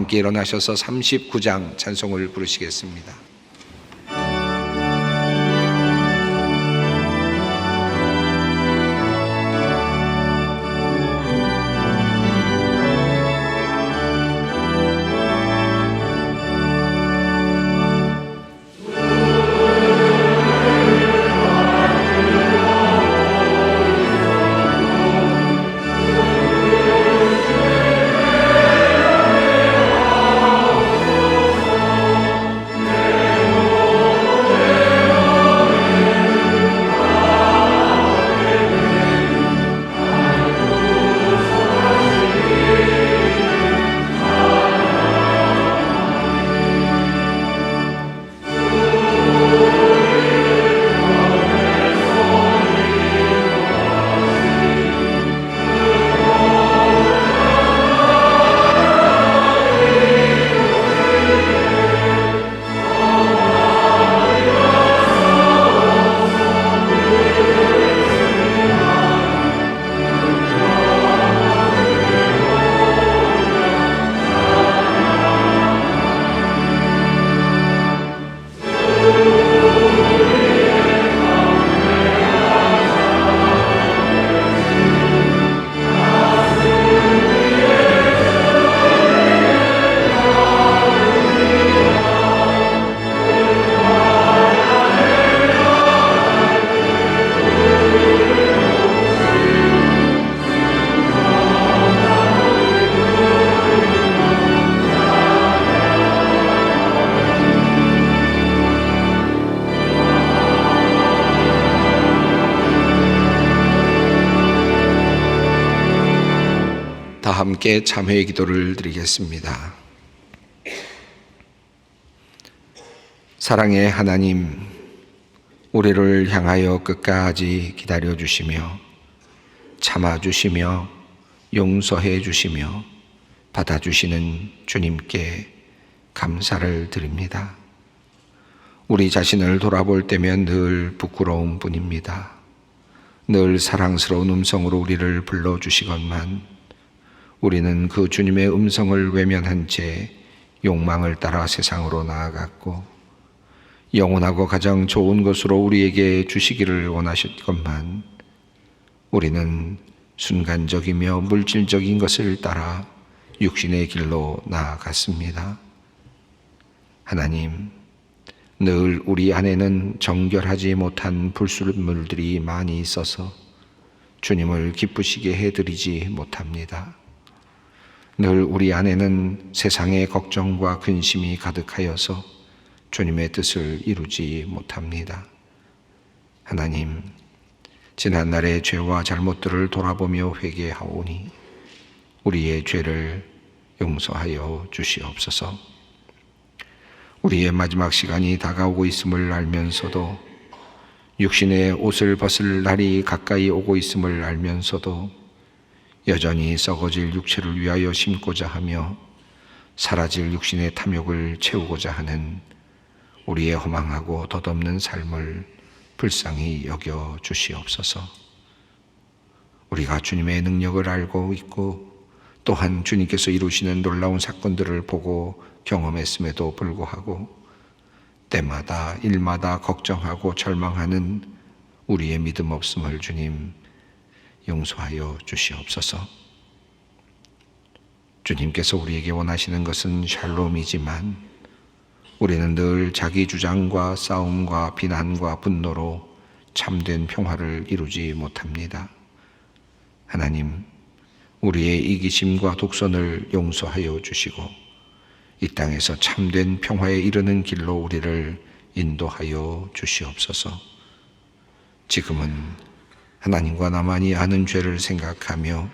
함께 일어나셔서 39장 찬송을 부르시겠습니다. 다 함께 참회의 기도를 드리겠습니다. 사랑의 하나님, 우리를 향하여 끝까지 기다려 주시며 참아 주시며 용서해 주시며 받아주시는 주님께 감사를 드립니다. 우리 자신을 돌아볼 때면 늘 부끄러운 뿐입니다. 늘 사랑스러운 음성으로 우리를 불러주시건만 우리는 그 주님의 음성을 외면한 채 욕망을 따라 세상으로 나아갔고, 영원하고 가장 좋은 것으로 우리에게 주시기를 원하셨건만 우리는 순간적이며 물질적인 것을 따라 육신의 길로 나아갔습니다. 하나님, 늘 우리 안에는 정결하지 못한 불순물들이 많이 있어서 주님을 기쁘시게 해드리지 못합니다. 늘 우리 안에는 세상의 걱정과 근심이 가득하여서 주님의 뜻을 이루지 못합니다. 하나님, 지난날의 죄와 잘못들을 돌아보며 회개하오니 우리의 죄를 용서하여 주시옵소서. 우리의 마지막 시간이 다가오고 있음을 알면서도, 육신의 옷을 벗을 날이 가까이 오고 있음을 알면서도 여전히 썩어질 육체를 위하여 심고자 하며 사라질 육신의 탐욕을 채우고자 하는 우리의 허망하고 덧없는 삶을 불쌍히 여겨 주시옵소서. 우리가 주님의 능력을 알고 있고 또한 주님께서 이루시는 놀라운 사건들을 보고 경험했음에도 불구하고 때마다 일마다 걱정하고 절망하는 우리의 믿음 없음을 주님 용서하여 주시옵소서. 주님께서 우리에게 원하시는 것은 샬롬이지만 우리는 늘 자기 주장과 싸움과 비난과 분노로 참된 평화를 이루지 못합니다. 하나님, 우리의 이기심과 독선을 용서하여 주시고 이 땅에서 참된 평화에 이르는 길로 우리를 인도하여 주시옵소서. 지금은 하나님과 나만이 아는 죄를 생각하며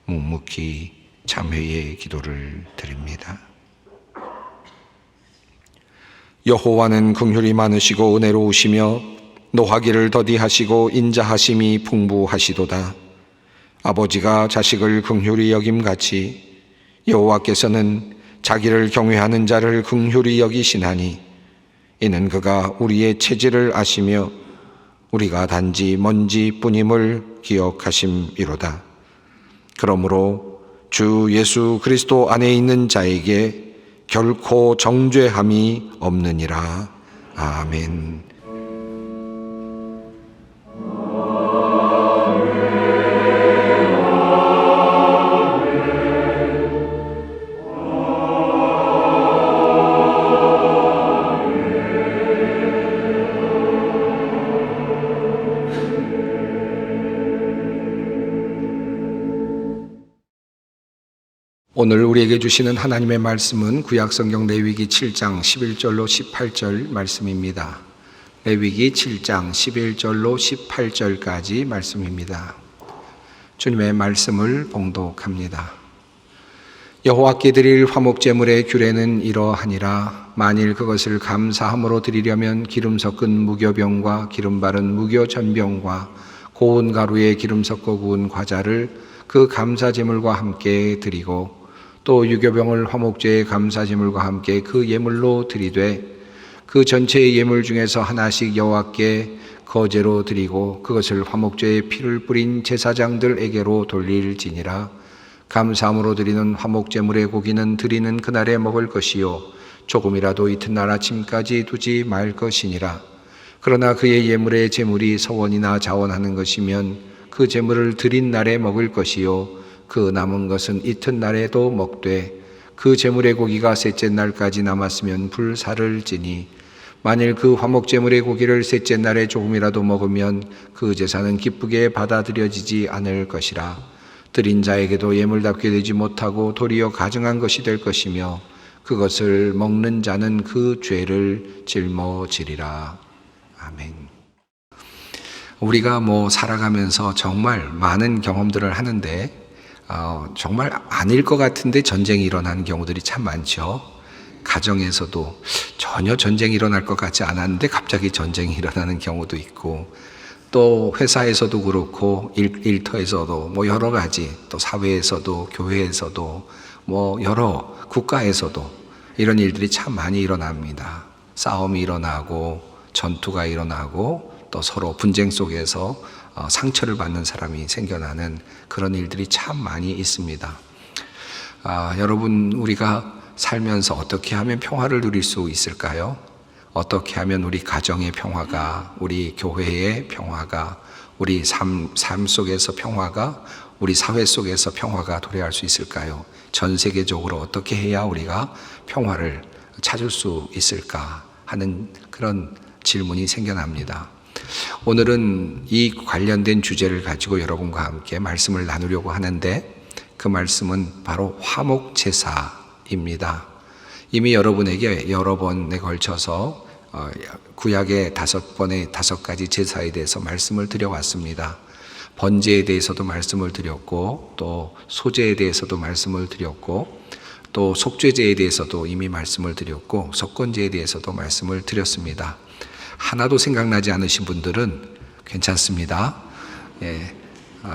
묵묵히 참회의 기도를 드립니다. 여호와는 긍휼이 많으시고 은혜로우시며 노하기를 더디하시고 인자하심이 풍부하시도다. 아버지가 자식을 긍휼히 여김같이 여호와께서는 자기를 경외하는 자를 긍휼히 여기시나니 이는 그가 우리의 체질을 아시며 우리가 단지 먼지뿐임을 기억하심이로다. 그러므로 주 예수 그리스도 안에 있는 자에게 결코 정죄함이 없느니라. 아멘. 오늘 우리에게 주시는 하나님의 말씀은 구약성경 레위기 7장 11절로 18절 말씀입니다. 레위기 7장 11절로 18절까지 말씀입니다. 주님의 말씀을 봉독합니다. 여호와께 드릴 화목제물의 규례는 이러하니라. 만일 그것을 감사함으로 드리려면 기름 섞은 무교병과 기름 바른 무교전병과 고운 가루에 기름 섞어 구운 과자를 그 감사제물과 함께 드리고 또 유교병을 화목제의 감사제물과 함께 그 예물로 드리되 그 전체의 예물 중에서 하나씩 여호와께 거제로 드리고 그것을 화목제의 피를 뿌린 제사장들에게로 돌릴지니라. 감사함으로 드리는 화목제물의 고기는 드리는 그날에 먹을 것이요 조금이라도 이튿날 아침까지 두지 말 것이니라. 그러나 그의 예물의 제물이 서원이나 자원하는 것이면 그 제물을 드린 날에 먹을 것이요 그 남은 것은 이튿날에도 먹되 그 제물의 고기가 셋째 날까지 남았으면 불사를 지니 만일 그 화목제물의 고기를 셋째 날에 조금이라도 먹으면 그 제사는 기쁘게 받아들여지지 않을 것이라. 드린 자에게도 예물답게 되지 못하고 도리어 가증한 것이 될 것이며 그것을 먹는 자는 그 죄를 짊어지리라. 아멘. 우리가 살아가면서 정말 많은 경험들을 하는데 정말 아닐 것 같은데 전쟁이 일어나는 경우들이 참 많죠. 가정에서도 전혀 전쟁이 일어날 것 같지 않았는데 갑자기 전쟁이 일어나는 경우도 있고 또 회사에서도 그렇고 일터에서도 여러 가지 또 사회에서도 교회에서도 여러 국가에서도 이런 일들이 참 많이 일어납니다. 싸움이 일어나고 전투가 일어나고 또 서로 분쟁 속에서 상처를 받는 사람이 생겨나는 그런 일들이 참 많이 있습니다. 여러분, 우리가 살면서 어떻게 하면 평화를 누릴 수 있을까요? 어떻게 하면 우리 가정의 평화가, 우리 교회의 평화가, 우리 삶 속에서 평화가, 우리 사회 속에서 평화가 도래할 수 있을까요? 전 세계적으로 어떻게 해야 우리가 평화를 찾을 수 있을까 하는 그런 질문이 생겨납니다. 오늘은 이 관련된 주제를 가지고 여러분과 함께 말씀을 나누려고 하는데 그 말씀은 바로 화목제사입니다. 이미 여러분에게 여러 번에 걸쳐서 구약의 5가지 제사에 대해서 말씀을 드려왔습니다. 번제에 대해서도 말씀을 드렸고 또 소제에 대해서도 말씀을 드렸고 또 속죄제에 대해서도 이미 말씀을 드렸고 속건제에 대해서도 말씀을 드렸습니다. 하나도 생각나지 않으신 분들은 괜찮습니다.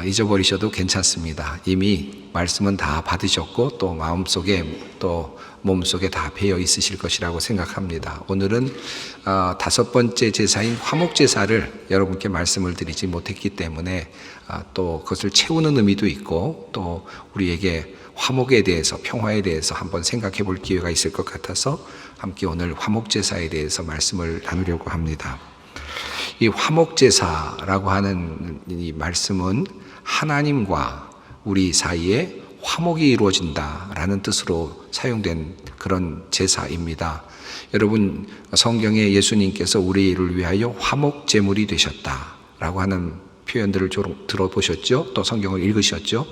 잊어버리셔도 괜찮습니다. 이미 말씀은 다 받으셨고 또 마음속에 또 몸속에 다 배어 있으실 것이라고 생각합니다. 오늘은 5번째 제사인 화목제사를 여러분께 말씀을 드리지 못했기 때문에 또 그것을 채우는 의미도 있고 또 우리에게 화목에 대해서 평화에 대해서 한번 생각해 볼 기회가 있을 것 같아서 함께 오늘 화목제사에 대해서 말씀을 나누려고 합니다. 이 화목제사라고 하는 이 말씀은 하나님과 우리 사이에 화목이 이루어진다라는 뜻으로 사용된 그런 제사입니다. 여러분, 성경에 예수님께서 우리를 위하여 화목제물이 되셨다라고 하는 표현들을 들어보셨죠? 또 성경을 읽으셨죠?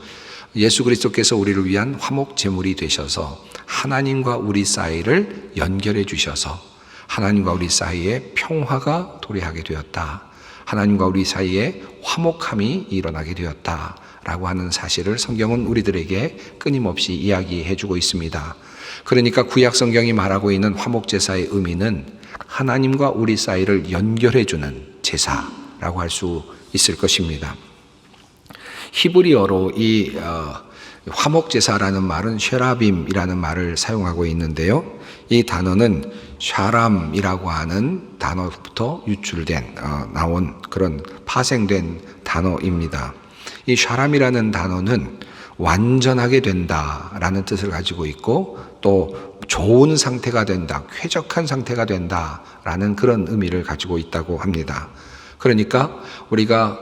예수 그리스도께서 우리를 위한 화목제물이 되셔서 하나님과 우리 사이를 연결해 주셔서 하나님과 우리 사이에 평화가 도래하게 되었다. 하나님과 우리 사이에 화목함이 일어나게 되었다라고 하는 사실을 성경은 우리들에게 끊임없이 이야기해 주고 있습니다. 그러니까 구약 성경이 말하고 있는 화목제사의 의미는 하나님과 우리 사이를 연결해 주는 제사라고 할 수 있을 것입니다. 히브리어로 이 화목제사라는 말은 쉐라빔이라는 말을 사용하고 있는데요. 이 단어는 샤람이라고 하는 단어부터 유출된 나온 그런 파생된 단어입니다. 이 샤람이라는 단어는 완전하게 된다라는 뜻을 가지고 있고, 또 좋은 상태가 된다, 쾌적한 상태가 된다라는 그런 의미를 가지고 있다고 합니다. 그러니까 우리가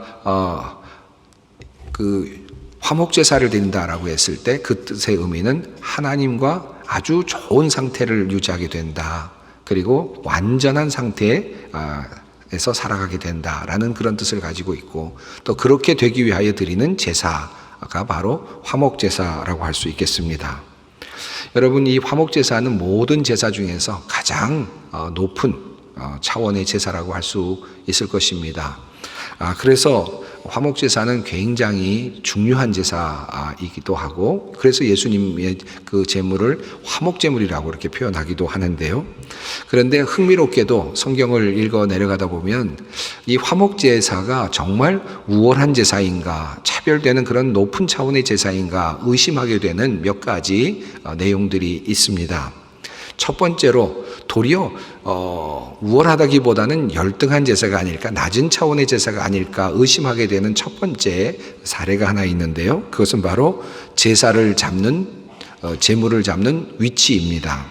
화목제사를 드린다라고 했을 때 그 뜻의 의미는 하나님과 아주 좋은 상태를 유지하게 된다, 그리고 완전한 상태에서 살아가게 된다라는 그런 뜻을 가지고 있고, 또 그렇게 되기 위하여 드리는 제사가 바로 화목제사라고 할 수 있겠습니다. 여러분, 이 화목제사는 모든 제사 중에서 가장 높은 차원의 제사라고 할 수 있을 것입니다. 그래서 화목제사는 굉장히 중요한 제사이기도 하고, 그래서 예수님의 그 제물을 화목제물이라고 이렇게 표현하기도 하는데요. 그런데 흥미롭게도 성경을 읽어 내려가다 보면 이 화목제사가 정말 우월한 제사인가, 차별되는 그런 높은 차원의 제사인가 의심하게 되는 몇 가지 내용들이 있습니다. 첫 번째로 도리어 우월하다기보다는 열등한 제사가 아닐까, 낮은 차원의 제사가 아닐까 의심하게 되는 첫 번째 사례가 하나 있는데요. 그것은 바로 제사를 잡는, 제물을 잡는 위치입니다.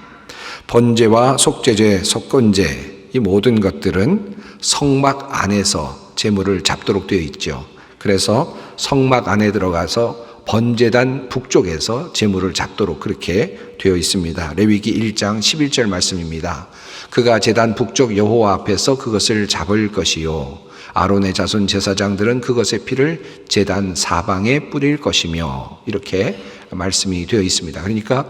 번제와 속죄제, 속건제, 이 모든 것들은 성막 안에서 제물을 잡도록 되어 있죠. 그래서 성막 안에 들어가서 번제단 북쪽에서 제물을 잡도록 그렇게 되어 있습니다. 레위기 1장 11절 말씀입니다. 그가 제단 북쪽 여호와 앞에서 그것을 잡을 것이요, 아론의 자손 제사장들은 그것의 피를 제단 사방에 뿌릴 것이며, 이렇게 말씀이 되어 있습니다. 그러니까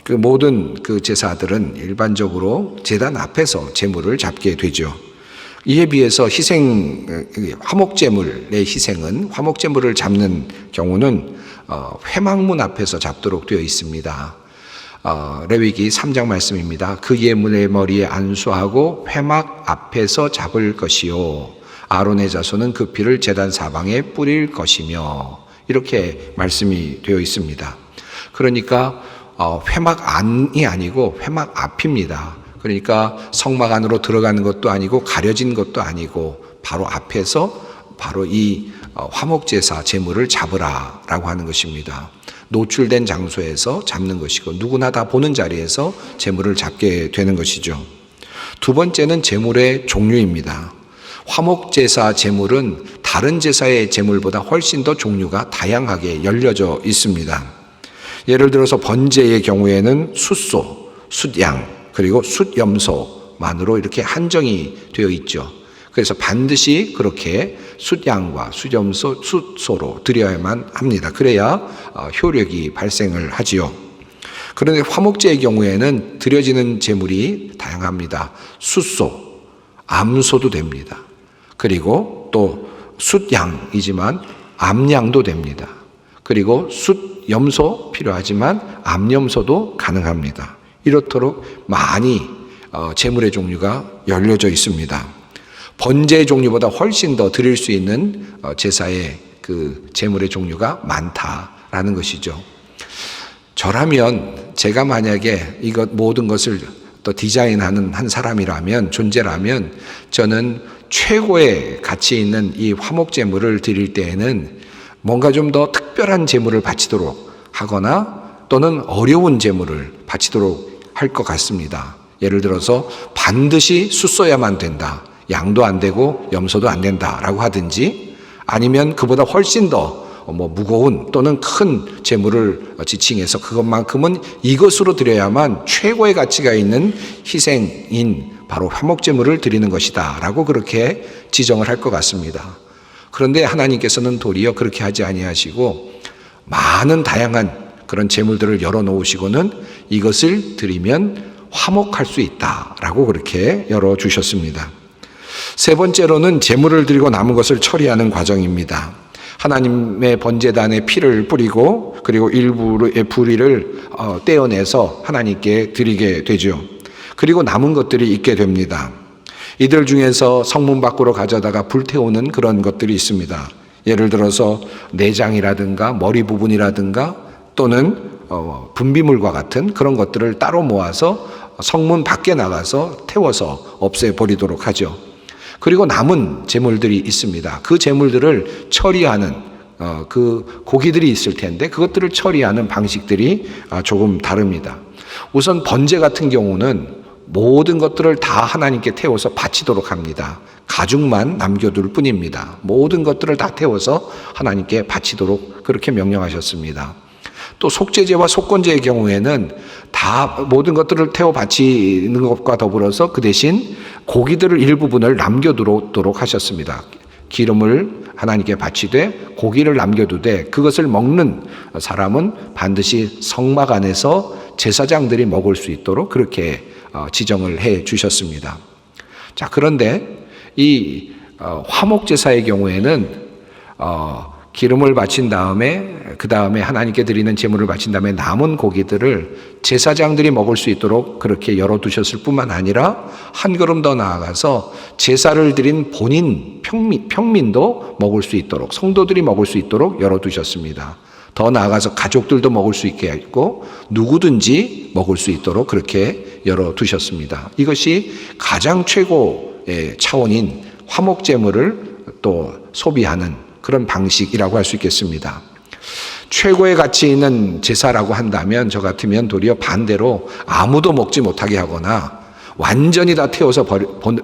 그 모든 그 제사들은 일반적으로 제단 앞에서 제물을 잡게 되죠. 이에 비해서 화목제물의 희생은, 화목제물을 잡는 경우는 회막문 앞에서 잡도록 되어 있습니다. 레위기 3장 말씀입니다. 그 예물의 머리에 안수하고 회막 앞에서 잡을 것이요, 아론의 자손은 그 피를 제단 사방에 뿌릴 것이며, 이렇게 말씀이 되어 있습니다. 그러니까 회막 안이 아니고 회막 앞입니다. 그러니까 성막 안으로 들어가는 것도 아니고 가려진 것도 아니고 바로 앞에서 바로 이 화목제사 제물을 잡으라라고 하는 것입니다. 노출된 장소에서 잡는 것이고, 누구나 다 보는 자리에서 제물을 잡게 되는 것이죠. 두 번째는 제물의 종류입니다. 화목제사 제물은 다른 제사의 제물보다 훨씬 더 종류가 다양하게 열려져 있습니다. 예를 들어서 번제의 경우에는 숫소, 숫양, 그리고 숫염소만으로 이렇게 한정이 되어 있죠. 그래서 반드시 그렇게 숫양과 숫염소, 숫소로 드려야만 합니다. 그래야 효력이 발생을 하지요. 그런데 화목제의 경우에는 드려지는 제물이 다양합니다. 숫소, 암소도 됩니다. 그리고 또 숫양이지만 암양도 됩니다. 그리고 숫염소 필요하지만 암염소도 가능합니다. 이렇도록 많이 제물의 종류가 열려져 있습니다. 번제의 종류보다 훨씬 더 드릴 수 있는 제사의 그 제물의 종류가 많다라는 것이죠. 저라면, 제가 만약에 이것 모든 것을 또 디자인하는 한 사람이라면, 존재라면, 저는 최고의 가치 있는 이 화목 제물을 드릴 때에는 뭔가 좀 더 특별한 제물을 바치도록 하거나, 또는 어려운 제물을 바치도록 할 것 같습니다. 예를 들어서 반드시 숫소야만 된다, 양도 안 되고 염소도 안 된다라고 하든지, 아니면 그보다 훨씬 더 무거운 또는 큰 제물을 지칭해서 그것만큼은 이것으로 드려야만 최고의 가치가 있는 희생인 바로 화목제물을 드리는 것이다 라고 그렇게 지정을 할 것 같습니다. 그런데 하나님께서는 도리어 그렇게 하지 아니하시고 많은 다양한 그런 제물들을 열어놓으시고는 이것을 드리면 화목할 수 있다라고 그렇게 열어주셨습니다. 세 번째로는 제물을 드리고 남은 것을 처리하는 과정입니다. 하나님의 번제단에 피를 뿌리고, 그리고 일부의 부리를 떼어내서 하나님께 드리게 되죠. 그리고 남은 것들이 있게 됩니다. 이들 중에서 성문 밖으로 가져다가 불태우는 그런 것들이 있습니다. 예를 들어서 내장이라든가 머리 부분이라든가 또는 분비물과 같은 그런 것들을 따로 모아서 성문 밖에 나가서 태워서 없애버리도록 하죠. 그리고 남은 제물들이 있습니다. 그 제물들을 처리하는 그 고기들이 있을 텐데 그것들을 처리하는 방식들이 조금 다릅니다. 우선 번제 같은 경우는 모든 것들을 다 하나님께 태워서 바치도록 합니다. 가죽만 남겨둘 뿐입니다. 모든 것들을 다 태워서 하나님께 바치도록 그렇게 명령하셨습니다. 또 속죄제와 속건제의 경우에는 다 모든 것들을 태워 바치는 것과 더불어서 그 대신 고기들을 일부분을 남겨두도록 하셨습니다. 기름을 하나님께 바치되 고기를 남겨두되 그것을 먹는 사람은 반드시 성막 안에서 제사장들이 먹을 수 있도록 그렇게 지정을 해 주셨습니다. 자, 그런데 이 화목제사의 경우에는 기름을 바친 다음에 그 다음에 하나님께 드리는 제물을 바친 다음에 남은 고기들을 제사장들이 먹을 수 있도록 그렇게 열어두셨을 뿐만 아니라 한 걸음 더 나아가서 제사를 드린 본인 평민도 먹을 수 있도록 성도들이 먹을 수 있도록 열어두셨습니다. 더 나아가서 가족들도 먹을 수 있게 했고 누구든지 먹을 수 있도록 그렇게 열어두셨습니다. 이것이 가장 최고의 차원인 화목제물을 또 소비하는 그런 방식이라고 할 수 있겠습니다. 최고의 가치 있는 제사라고 한다면 저 같으면 도리어 반대로 아무도 먹지 못하게 하거나 완전히 다 태워서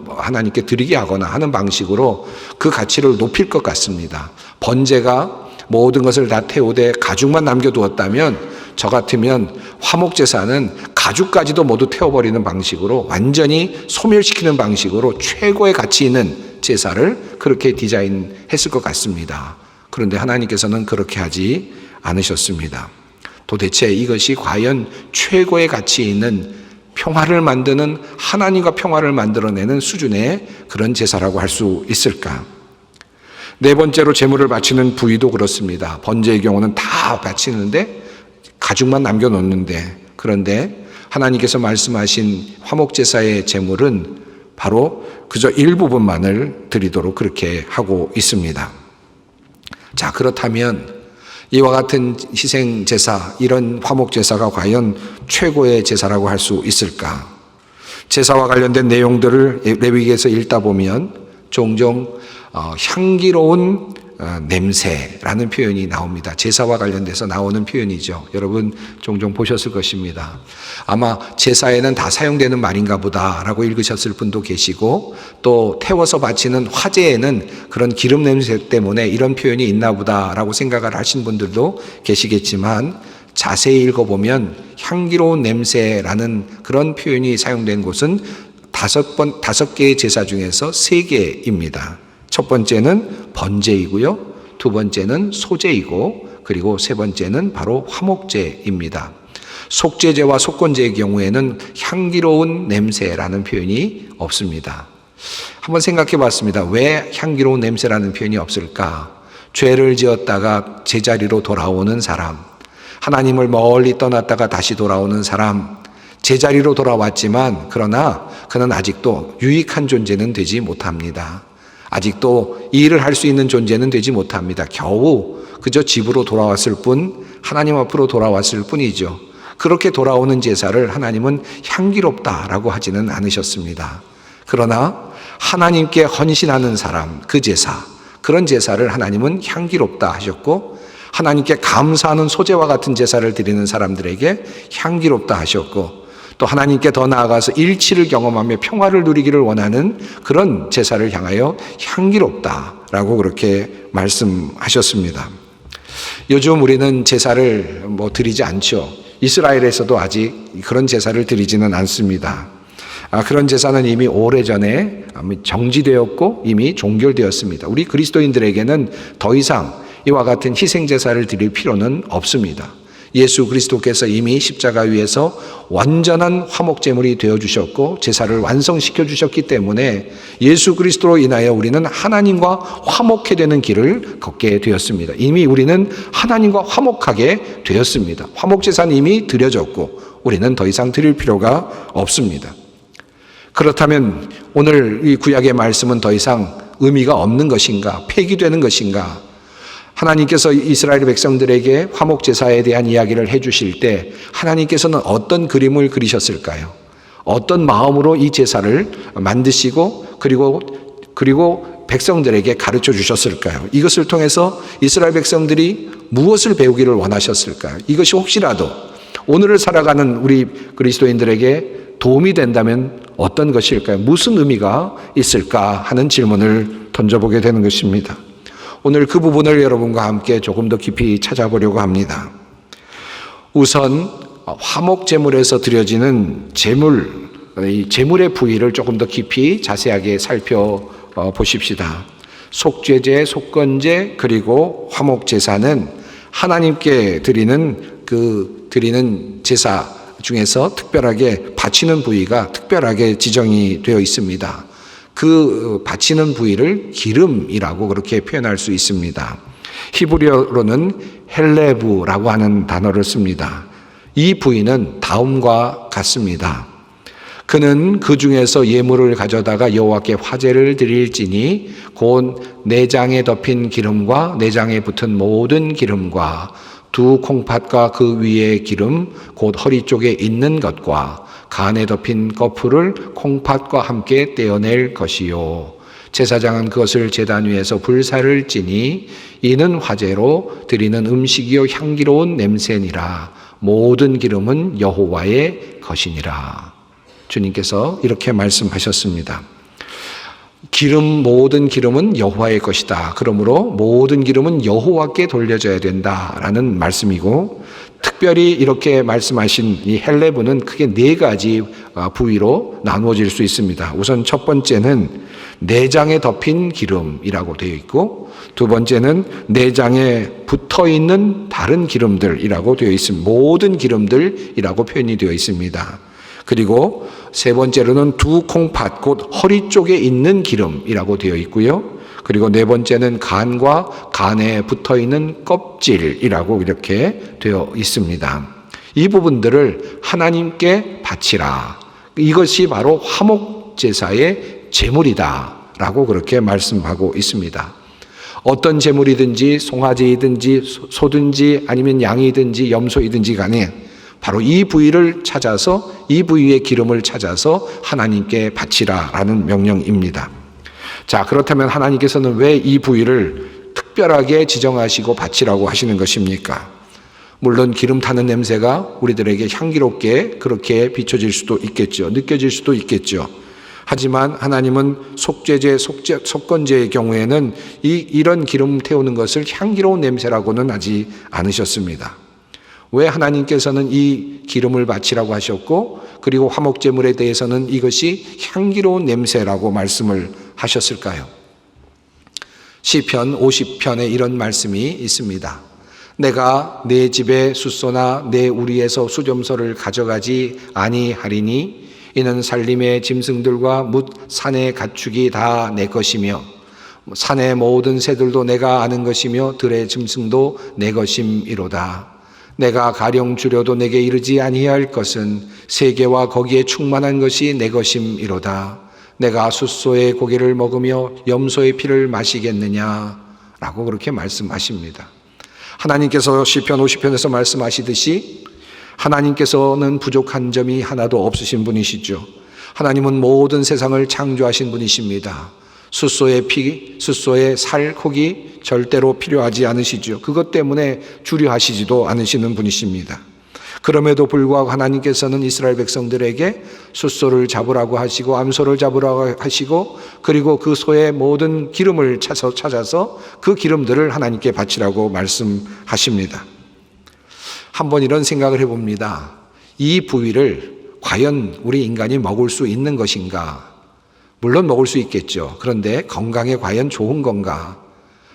하나님께 드리게 하거나 하는 방식으로 그 가치를 높일 것 같습니다. 번제가 모든 것을 다 태우되 가죽만 남겨두었다면 저 같으면 화목제사는 가죽까지도 모두 태워버리는 방식으로 완전히 소멸시키는 방식으로 최고의 가치 있는 제사를 그렇게 디자인했을 것 같습니다. 그런데 하나님께서는 그렇게 하지 않으셨습니다. 도대체 이것이 과연 최고의 가치 있는 평화를 만드는 하나님과 평화를 만들어내는 수준의 그런 제사라고 할 수 있을까? 네 번째로 제물을 바치는 부위도 그렇습니다. 번제의 경우는 다 바치는데 가죽만 남겨놓는데 그런데 하나님께서 말씀하신 화목제사의 제물은 바로 그저 일부분만을 드리도록 그렇게 하고 있습니다. 자, 그렇다면 이와 같은 희생제사, 이런 화목제사가 과연 최고의 제사라고 할 수 있을까? 제사와 관련된 내용들을 레위기에서 읽다 보면 종종 향기로운 냄새라는 표현이 나옵니다. 제사와 관련돼서 나오는 표현이죠. 여러분 종종 보셨을 것입니다. 아마 제사에는 다 사용되는 말인가 보다라고 읽으셨을 분도 계시고 또 태워서 바치는 화제에는 그런 기름 냄새 때문에 이런 표현이 있나 보다라고 생각을 하신 분들도 계시겠지만 자세히 읽어보면 향기로운 냄새라는 그런 표현이 사용된 곳은 5개의 제사 중에서 3개입니다. 첫 번째는 번제이고요. 두 번째는 소제이고 그리고 세 번째는 바로 화목제입니다. 속죄제와 속건제의 경우에는 향기로운 냄새라는 표현이 없습니다. 한번 생각해 봤습니다. 왜 향기로운 냄새라는 표현이 없을까? 죄를 지었다가 제자리로 돌아오는 사람, 하나님을 멀리 떠났다가 다시 돌아오는 사람, 제자리로 돌아왔지만 그러나 그는 아직도 유익한 존재는 되지 못합니다. 아직도 이 일을 할 수 있는 존재는 되지 못합니다. 겨우 그저 집으로 돌아왔을 뿐, 하나님 앞으로 돌아왔을 뿐이죠. 그렇게 돌아오는 제사를 하나님은 향기롭다라고 하지는 않으셨습니다. 그러나 하나님께 헌신하는 사람, 그 제사, 그런 제사를 하나님은 향기롭다 하셨고 하나님께 감사하는 소제와 같은 제사를 드리는 사람들에게 향기롭다 하셨고 또 하나님께 더 나아가서 일치를 경험하며 평화를 누리기를 원하는 그런 제사를 향하여 향기롭다라고 그렇게 말씀하셨습니다. 요즘 우리는 제사를 드리지 않죠. 이스라엘에서도 아직 그런 제사를 드리지는 않습니다. 그런 제사는 이미 오래전에 정지되었고 이미 종결되었습니다. 우리 그리스도인들에게는 더 이상 이와 같은 희생제사를 드릴 필요는 없습니다. 예수 그리스도께서 이미 십자가 위에서 완전한 화목제물이 되어주셨고 제사를 완성시켜 주셨기 때문에 예수 그리스도로 인하여 우리는 하나님과 화목해 되는 길을 걷게 되었습니다. 이미 우리는 하나님과 화목하게 되었습니다. 화목제사는 이미 드려졌고 우리는 더 이상 드릴 필요가 없습니다. 그렇다면 오늘 이 구약의 말씀은 더 이상 의미가 없는 것인가? 폐기되는 것인가? 하나님께서 이스라엘 백성들에게 화목제사에 대한 이야기를 해주실 때 하나님께서는 어떤 그림을 그리셨을까요? 어떤 마음으로 이 제사를 만드시고 그리고 백성들에게 가르쳐 주셨을까요? 이것을 통해서 이스라엘 백성들이 무엇을 배우기를 원하셨을까요? 이것이 혹시라도 오늘을 살아가는 우리 그리스도인들에게 도움이 된다면 어떤 것일까요? 무슨 의미가 있을까 하는 질문을 던져보게 되는 것입니다. 오늘 그 부분을 여러분과 함께 조금 더 깊이 찾아보려고 합니다. 우선 화목 제물에서 드려지는 이 제물의 부위를 조금 더 깊이 자세하게 살펴보십시다. 속죄제, 속건제, 그리고 화목 제사는 하나님께 드리는 제사 중에서 특별하게 바치는 부위가 특별하게 지정이 되어 있습니다. 그 바치는 부위를 기름이라고 그렇게 표현할 수 있습니다. 히브리어로는 헬레브라고 하는 단어를 씁니다. 이 부위는 다음과 같습니다. 그는 그 중에서 예물을 가져다가 여호와께 화제를 드릴지니 곧 내장에 덮인 기름과 내장에 붙은 모든 기름과 두 콩팥과 그 위의 기름 곧 허리 쪽에 있는 것과 간에 덮인 거풀을 콩팥과 함께 떼어낼 것이요 제사장은 그것을 제단 위에서 불사를 찌니 이는 화제로 드리는 음식이요 향기로운 냄새니라. 모든 기름은 여호와의 것이니라. 주님께서 이렇게 말씀하셨습니다. 모든 기름은 여호와의 것이다. 그러므로 모든 기름은 여호와께 돌려져야 된다라는 말씀이고, 특별히 이렇게 말씀하신 이 헬레브는 크게 네 가지 부위로 나누어질 수 있습니다. 우선 첫 번째는 내장에 덮인 기름이라고 되어 있고, 두 번째는 내장에 붙어 있는 다른 기름들이라고 되어 있습니다. 모든 기름들이라고 표현이 되어 있습니다. 그리고 세 번째로는 두 콩팥, 곧 허리 쪽에 있는 기름이라고 되어 있고요. 그리고 네 번째는 간과 간에 붙어 있는 껍질이라고 이렇게 되어 있습니다. 이 부분들을 하나님께 바치라. 이것이 바로 화목제사의 제물이다라고 그렇게 말씀하고 있습니다. 어떤 제물이든지 송아지이든지 소든지 아니면 양이든지 염소이든지 간에 바로 이 부위를 찾아서, 이 부위의 기름을 찾아서 하나님께 바치라라는 명령입니다. 자, 그렇다면 하나님께서는 왜 이 부위를 특별하게 지정하시고 바치라고 하시는 것입니까? 물론 기름 타는 냄새가 우리들에게 향기롭게 그렇게 비춰질 수도 있겠죠. 느껴질 수도 있겠죠. 하지만 하나님은 속죄제, 속건제의 경우에는 이런 기름 태우는 것을 향기로운 냄새라고는 하지 않으셨습니다. 왜 하나님께서는 이 기름을 바치라고 하셨고, 그리고 화목제물에 대해서는 이것이 향기로운 냄새라고 말씀을 하셨을까요? 시편 50편에 이런 말씀이 있습니다. 내가 내 집의 숫소나 내 우리에서 수점소를 가져가지 아니하리니 이는 살림의 짐승들과 뭇 산의 가축이 다 내 것이며 산의 모든 새들도 내가 아는 것이며 들의 짐승도 내 것임이로다. 내가 가령 주려도 내게 이르지 아니할 것은 세계와 거기에 충만한 것이 내 것임이로다. 내가 숫소의 고기를 먹으며 염소의 피를 마시겠느냐? 라고 그렇게 말씀하십니다. 하나님께서 시편 50편에서 말씀하시듯이 하나님께서는 부족한 점이 하나도 없으신 분이시죠. 하나님은 모든 세상을 창조하신 분이십니다. 숫소의 피, 숫소의 살, 고기 절대로 필요하지 않으시죠. 그것 때문에 주류하시지도 않으시는 분이십니다. 그럼에도 불구하고 하나님께서는 이스라엘 백성들에게 숫소를 잡으라고 하시고 암소를 잡으라고 하시고, 그리고 그 소의 모든 기름을 찾아서 그 기름들을 하나님께 바치라고 말씀하십니다. 한번 이런 생각을 해봅니다. 이 부위를 과연 우리 인간이 먹을 수 있는 것인가? 물론 먹을 수 있겠죠. 그런데 건강에 과연 좋은 건가?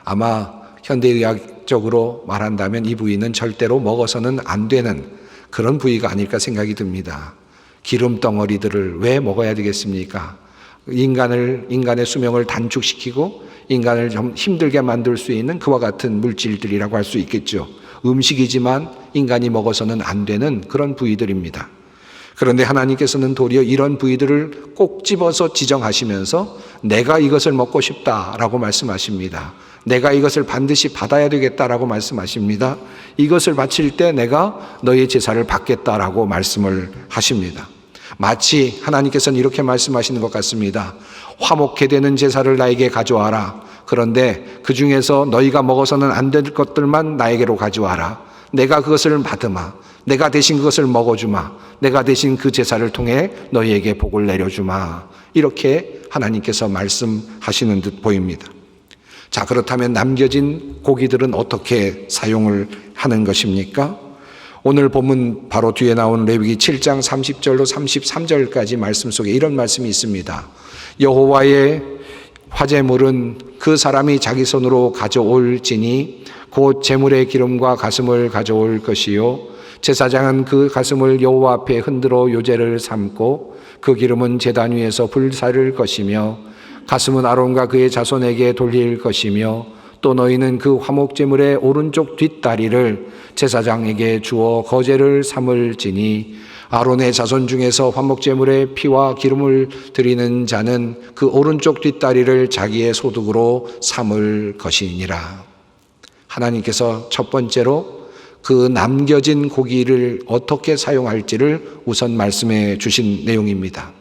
아마 현대의학적으로 말한다면 이 부위는 절대로 먹어서는 안 되는 그런 부위가 아닐까 생각이 듭니다. 기름 덩어리들을 왜 먹어야 되겠습니까? 인간의 수명을 단축시키고 인간을 좀 힘들게 만들 수 있는 그와 같은 물질들이라고 할 수 있겠죠. 음식이지만 인간이 먹어서는 안 되는 그런 부위들입니다. 그런데 하나님께서는 도리어 이런 부위들을 꼭 집어서 지정하시면서 내가 이것을 먹고 싶다라고 말씀하십니다. 내가 이것을 반드시 받아야 되겠다라고 말씀하십니다. 이것을 바칠 때 내가 너의 제사를 받겠다라고 말씀을 하십니다. 마치 하나님께서는 이렇게 말씀하시는 것 같습니다. 화목해 되는 제사를 나에게 가져와라. 그런데 그 중에서 너희가 먹어서는 안 될 것들만 나에게로 가져와라. 내가 그것을 받으마. 내가 대신 그것을 먹어주마. 내가 대신 그 제사를 통해 너희에게 복을 내려주마. 이렇게 하나님께서 말씀하시는 듯 보입니다. 자, 그렇다면 남겨진 고기들은 어떻게 사용을 하는 것입니까? 오늘 본문 바로 뒤에 나온 레위기 7장 30절로 33절까지 말씀 속에 이런 말씀이 있습니다. 여호와의 화제물은 그 사람이 자기 손으로 가져올지니 곧 제물의 기름과 가슴을 가져올 것이요 제사장은 그 가슴을 여호와 앞에 흔들어 요제를 삼고 그 기름은 제단 위에서 불사를 것이며 가슴은 아론과 그의 자손에게 돌릴 것이며 또 너희는 그 화목제물의 오른쪽 뒷다리를 제사장에게 주어 거제를 삼을지니 아론의 자손 중에서 화목제물의 피와 기름을 드리는 자는 그 오른쪽 뒷다리를 자기의 소득으로 삼을 것이니라. 하나님께서 첫 번째로 그 남겨진 고기를 어떻게 사용할지를 우선 말씀해 주신 내용입니다.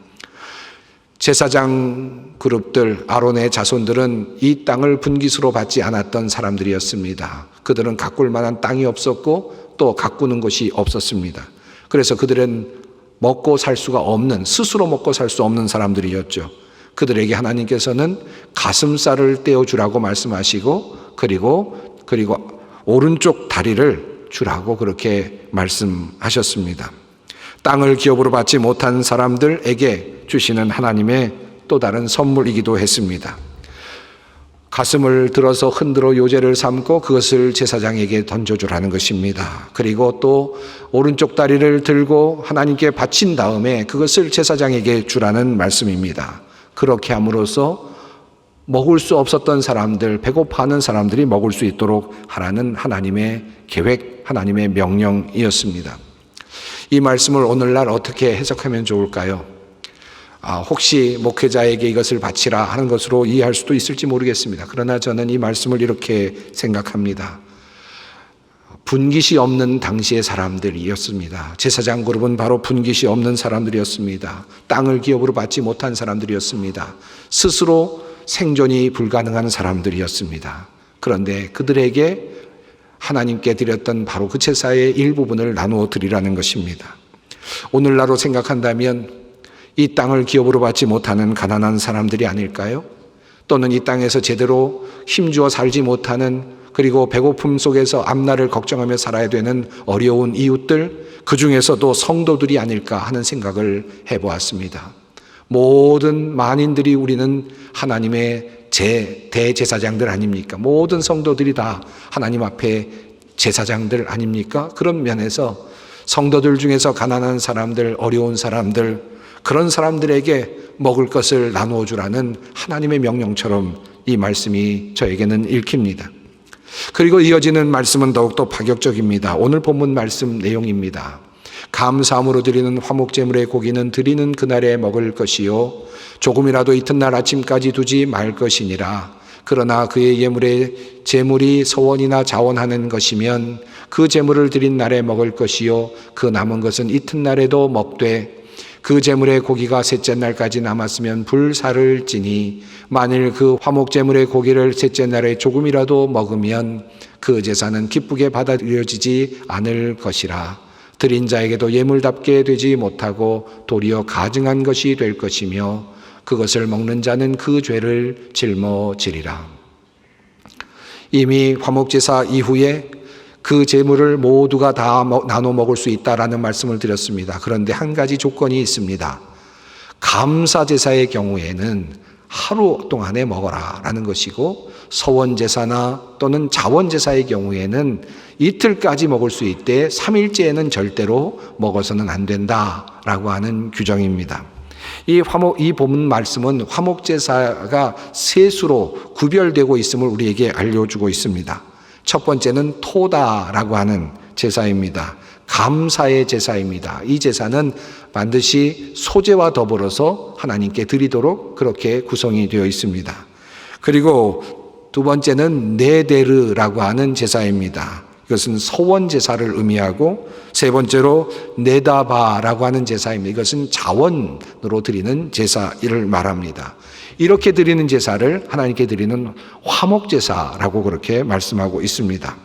제사장 그룹들, 아론의 자손들은 이 땅을 분깃으로 받지 않았던 사람들이었습니다. 그들은 가꿀 만한 땅이 없었고 또 가꾸는 것이 없었습니다. 그래서 그들은 먹고 살 수가 없는, 스스로 먹고 살 수 없는 사람들이었죠. 그들에게 하나님께서는 가슴살을 떼어주라고 말씀하시고 그리고 오른쪽 다리를 주라고 그렇게 말씀하셨습니다. 땅을 기업으로 받지 못한 사람들에게 주시는 하나님의 또 다른 선물이기도 했습니다. 가슴을 들어서 흔들어 요제를 삼고 그것을 제사장에게 던져주라는 것입니다. 그리고 또 오른쪽 다리를 들고 하나님께 바친 다음에 그것을 제사장에게 주라는 말씀입니다. 그렇게 함으로써 먹을 수 없었던 사람들, 배고파하는 사람들이 먹을 수 있도록 하라는 하나님의 계획, 하나님의 명령이었습니다. 이 말씀을 오늘날 어떻게 해석하면 좋을까요? 혹시 목회자에게 이것을 바치라 하는 것으로 이해할 수도 있을지 모르겠습니다. 그러나 저는 이 말씀을 이렇게 생각합니다. 분깃이 없는 당시의 사람들이었습니다. 제사장 그룹은 바로 분깃이 없는 사람들이었습니다. 땅을 기업으로 받지 못한 사람들이었습니다. 스스로 생존이 불가능한 사람들이었습니다. 그런데 그들에게 하나님께 드렸던 바로 그 제사의 일부분을 나누어 드리라는 것입니다. 오늘날로 생각한다면 이 땅을 기업으로 받지 못하는 가난한 사람들이 아닐까요? 또는 이 땅에서 제대로 힘주어 살지 못하는, 그리고 배고픔 속에서 앞날을 걱정하며 살아야 되는 어려운 이웃들, 그 중에서도 성도들이 아닐까 하는 생각을 해보았습니다. 모든 만인들이 우리는 하나님의 대제사장들 아닙니까? 모든 성도들이 다 하나님 앞에 제사장들 아닙니까? 그런 면에서 성도들 중에서 가난한 사람들, 어려운 사람들, 그런 사람들에게 먹을 것을 나누어 주라는 하나님의 명령처럼 이 말씀이 저에게는 읽힙니다. 그리고 이어지는 말씀은 더욱더 파격적입니다. 오늘 본문 말씀 내용입니다. 감사함으로 드리는 화목제물의 고기는 드리는 그날에 먹을 것이요 조금이라도 이튿날 아침까지 두지 말 것이니라. 그러나 그의 예물의 제물이 서원이나 자원하는 것이면 그 제물을 드린 날에 먹을 것이요 그 남은 것은 이튿날에도 먹되 그 제물의 고기가 셋째 날까지 남았으면 불사를 찌니 만일 그 화목제물의 고기를 셋째 날에 조금이라도 먹으면 그 제사는 기쁘게 받아들여지지 않을 것이라. 드린 자에게도 예물답게 되지 못하고 도리어 가증한 것이 될 것이며 그것을 먹는 자는 그 죄를 짊어지리라. 이미 화목제사 이후에 그 제물을 모두가 다 나눠 먹을 수 있다라는 말씀을 드렸습니다. 그런데 한 가지 조건이 있습니다. 감사제사의 경우에는 하루 동안에 먹어라 라는 것이고, 서원제사나 또는 자원제사의 경우에는 이틀까지 먹을 수 있되 3일째에는 절대로 먹어서는 안 된다라고 하는 규정입니다. 이 본문 말씀은 화목제사가 세 수로 구별되고 있음을 우리에게 알려주고 있습니다. 첫 번째는 토다라고 하는 제사입니다. 감사의 제사입니다. 이 제사는 반드시 소제와 더불어서 하나님께 드리도록 그렇게 구성이 되어 있습니다. 그리고 두 번째는 네데르라고 하는 제사입니다. 이것은 소원 제사를 의미하고 세 번째로 네다바라고 하는 제사입니다. 이것은 자원으로 드리는 제사를 말합니다. 이렇게 드리는 제사를 하나님께 드리는 화목 제사라고 그렇게 말씀하고 있습니다.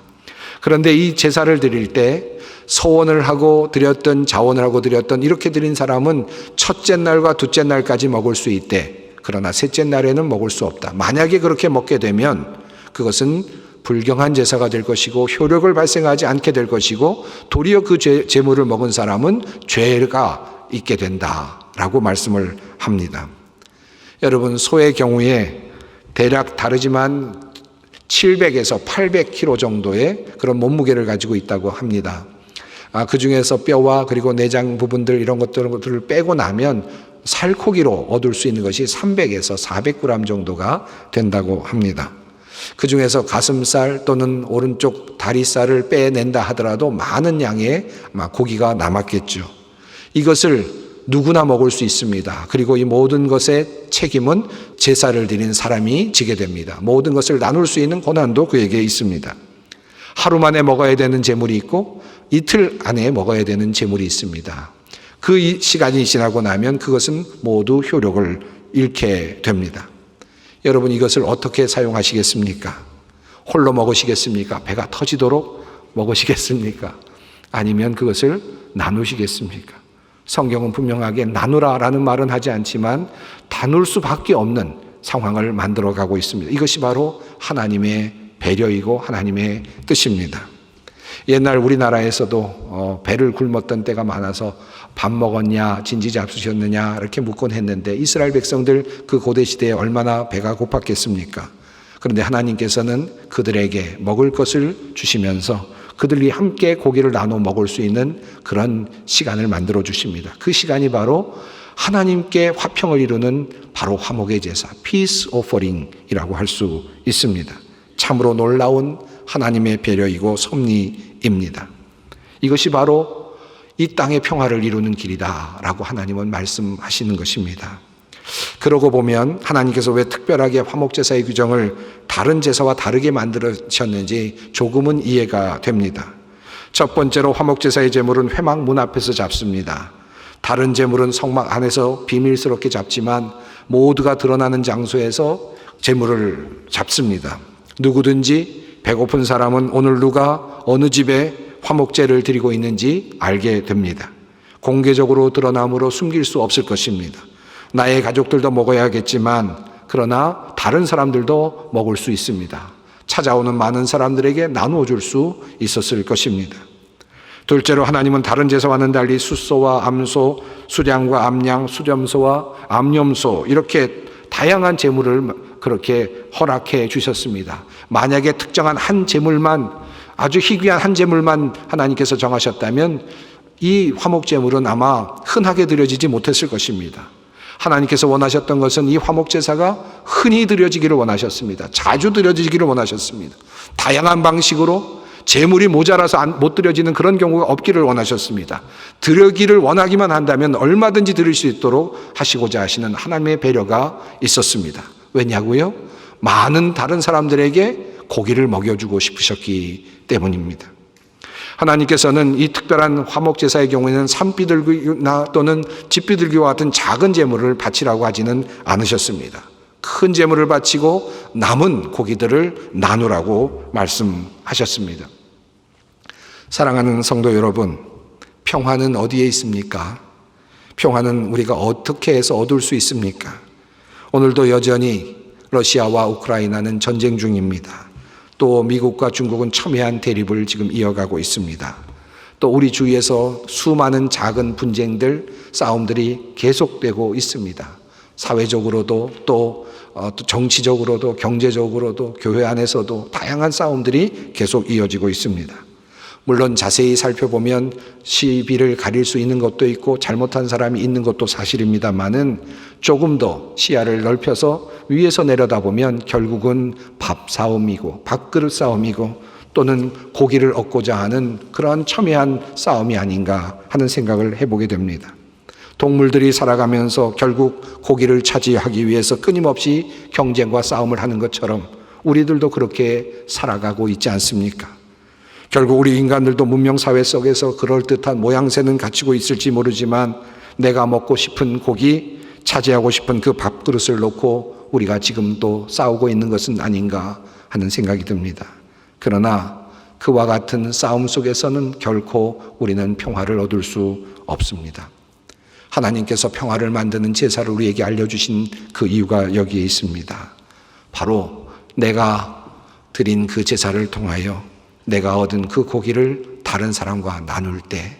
그런데 이 제사를 드릴 때 소원을 하고 드렸던 자원을 하고 드렸던 이렇게 드린 사람은 첫째 날과 둘째 날까지 먹을 수 있대. 그러나 셋째 날에는 먹을 수 없다. 만약에 그렇게 먹게 되면 그것은 불경한 제사가 될 것이고 효력을 발생하지 않게 될 것이고 도리어 그 제물을 먹은 사람은 죄가 있게 된다라고 말씀을 합니다. 여러분, 소의 경우에 대략 다르지만 700에서 800kg 정도의 그런 몸무게를 가지고 있다고 합니다. 그 중에서 뼈와 그리고 내장 부분들 이런 것들을 빼고 나면 살코기로 얻을 수 있는 것이 300에서 400g 정도가 된다고 합니다. 그 중에서 가슴살 또는 오른쪽 다리살을 빼낸다 하더라도 많은 양의 고기가 남았겠죠. 이것을 누구나 먹을 수 있습니다. 그리고 이 모든 것의 책임은 제사를 드린 사람이 지게 됩니다. 모든 것을 나눌 수 있는 권한도 그에게 있습니다. 하루 만에 먹어야 되는 제물이 있고 이틀 안에 먹어야 되는 제물이 있습니다. 그 시간이 지나고 나면 그것은 모두 효력을 잃게 됩니다. 여러분, 이것을 어떻게 사용하시겠습니까? 홀로 먹으시겠습니까? 배가 터지도록 먹으시겠습니까? 아니면 그것을 나누시겠습니까? 성경은 분명하게 나누라라는 말은 하지 않지만 나눌 수밖에 없는 상황을 만들어가고 있습니다. 이것이 바로 하나님의 배려이고 하나님의 뜻입니다. 옛날 우리나라에서도 배를 굶었던 때가 많아서 밥 먹었냐, 진지 잡수셨느냐 이렇게 묻곤 했는데 이스라엘 백성들 그 고대 시대에 얼마나 배가 고팠겠습니까? 그런데 하나님께서는 그들에게 먹을 것을 주시면서 그들이 함께 고기를 나눠 먹을 수 있는 그런 시간을 만들어 주십니다. 그 시간이 바로 하나님께 화평을 이루는 바로 화목의 제사, Peace Offering이라고 할 수 있습니다. 참으로 놀라운 하나님의 배려이고 섭리입니다. 이것이 바로 이 땅의 평화를 이루는 길이다라고 하나님은 말씀하시는 것입니다. 그러고 보면 하나님께서 왜 특별하게 화목제사의 규정을 다른 제사와 다르게 만들으셨는지 조금은 이해가 됩니다. 첫 번째로 화목제사의 제물은 회막 문 앞에서 잡습니다. 다른 제물은 성막 안에서 비밀스럽게 잡지만 모두가 드러나는 장소에서 제물을 잡습니다. 누구든지 배고픈 사람은 오늘 누가 어느 집에 화목제를 드리고 있는지 알게 됩니다. 공개적으로 드러남으로 숨길 수 없을 것입니다. 나의 가족들도 먹어야겠지만 그러나 다른 사람들도 먹을 수 있습니다. 찾아오는 많은 사람들에게 나누어 줄 수 있었을 것입니다. 둘째로 하나님은 다른 제사와는 달리 숫소와 암소, 수량과 암양, 수렴소와 암염소 이렇게 다양한 제물을 그렇게 허락해 주셨습니다. 만약에 특정한 한 제물만, 아주 희귀한 한 제물만 하나님께서 정하셨다면 이 화목제물은 아마 흔하게 드려지지 못했을 것입니다. 하나님께서 원하셨던 것은 이 화목제사가 흔히 드려지기를 원하셨습니다. 자주 드려지기를 원하셨습니다. 다양한 방식으로 제물이 모자라서 못 드려지는 그런 경우가 없기를 원하셨습니다. 드리기를 원하기만 한다면 얼마든지 드릴 수 있도록 하시고자 하시는 하나님의 배려가 있었습니다. 왜냐고요? 많은 다른 사람들에게 고기를 먹여주고 싶으셨기 때문입니다. 하나님께서는 이 특별한 화목제사의 경우에는 산비둘기나 또는 집비둘기와 같은 작은 제물을 바치라고 하지는 않으셨습니다. 큰 제물을 바치고 남은 고기들을 나누라고 말씀하셨습니다. 사랑하는 성도 여러분, 평화는 어디에 있습니까? 평화는 우리가 어떻게 해서 얻을 수 있습니까? 오늘도 여전히 러시아와 우크라이나는 전쟁 중입니다. 또 미국과 중국은 첨예한 대립을 지금 이어가고 있습니다. 또 우리 주위에서 수많은 작은 분쟁들, 싸움들이 계속되고 있습니다. 사회적으로도 또 정치적으로도 경제적으로도 교회 안에서도 다양한 싸움들이 계속 이어지고 있습니다. 물론 자세히 살펴보면 시비를 가릴 수 있는 것도 있고 잘못한 사람이 있는 것도 사실입니다만은 조금 더 시야를 넓혀서 위에서 내려다보면 결국은 밥 싸움이고 밥그릇 싸움이고 또는 고기를 얻고자 하는 그러한 첨예한 싸움이 아닌가 하는 생각을 해보게 됩니다. 동물들이 살아가면서 결국 고기를 차지하기 위해서 끊임없이 경쟁과 싸움을 하는 것처럼 우리들도 그렇게 살아가고 있지 않습니까? 결국 우리 인간들도 문명사회 속에서 그럴듯한 모양새는 갖추고 있을지 모르지만 내가 먹고 싶은 고기, 차지하고 싶은 그 밥그릇을 놓고 우리가 지금도 싸우고 있는 것은 아닌가 하는 생각이 듭니다. 그러나 그와 같은 싸움 속에서는 결코 우리는 평화를 얻을 수 없습니다. 하나님께서 평화를 만드는 제사를 우리에게 알려주신 그 이유가 여기에 있습니다. 바로 내가 드린 그 제사를 통하여 내가 얻은 그 고기를 다른 사람과 나눌 때,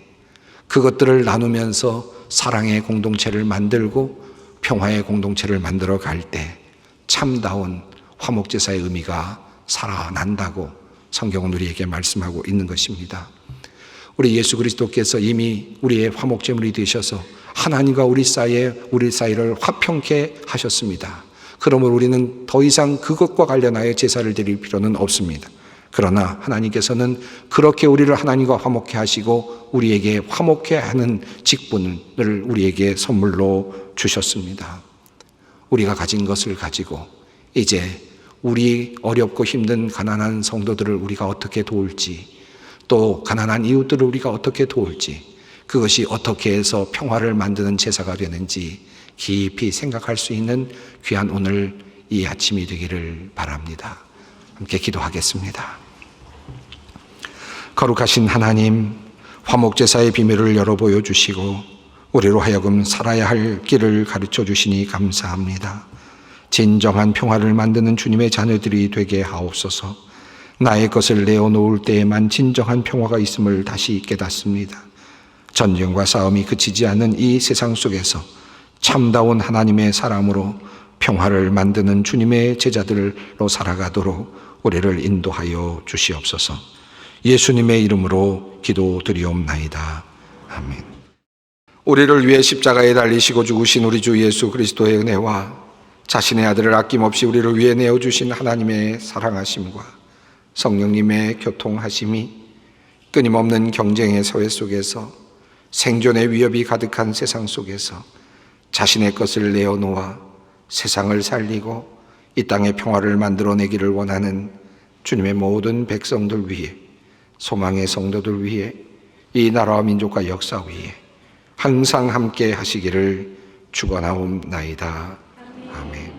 그것들을 나누면서 사랑의 공동체를 만들고 평화의 공동체를 만들어 갈 때 참다운 화목제사의 의미가 살아난다고 성경은 우리에게 말씀하고 있는 것입니다. 우리 예수 그리스도께서 이미 우리의 화목제물이 되셔서 하나님과 우리 사이를 화평케 하셨습니다. 그러므로 우리는 더 이상 그것과 관련하여 제사를 드릴 필요는 없습니다. 그러나 하나님께서는 그렇게 우리를 하나님과 화목케 하시고 우리에게 화목케 하는 직분을 우리에게 선물로 주셨습니다. 우리가 가진 것을 가지고 이제 우리 어렵고 힘든 가난한 성도들을 우리가 어떻게 도울지, 또 가난한 이웃들을 우리가 어떻게 도울지, 그것이 어떻게 해서 평화를 만드는 제사가 되는지 깊이 생각할 수 있는 귀한 오늘 이 아침이 되기를 바랍니다. 함께 기도하겠습니다. 거룩하신 하나님, 화목제사의 비밀을 열어 보여주시고 우리로 하여금 살아야 할 길을 가르쳐 주시니 감사합니다. 진정한 평화를 만드는 주님의 자녀들이 되게 하옵소서. 나의 것을 내어놓을 때에만 진정한 평화가 있음을 다시 깨닫습니다. 전쟁과 싸움이 그치지 않는 이 세상 속에서 참다운 하나님의 사람으로 평화를 만드는 주님의 제자들로 살아가도록 우리를 인도하여 주시옵소서. 예수님의 이름으로 기도드리옵나이다. 아멘. 우리를 위해 십자가에 달리시고 죽으신 우리 주 예수 그리스도의 은혜와 자신의 아들을 아낌없이 우리를 위해 내어주신 하나님의 사랑하심과 성령님의 교통하심이 끊임없는 경쟁의 사회 속에서 생존의 위협이 가득한 세상 속에서 자신의 것을 내어놓아 세상을 살리고 이 땅의 평화를 만들어내기를 원하는 주님의 모든 백성들 위해, 소망의 성도들 위해, 이 나라와 민족과 역사 위에 항상 함께 하시기를 축원하옵나이다. 아멘.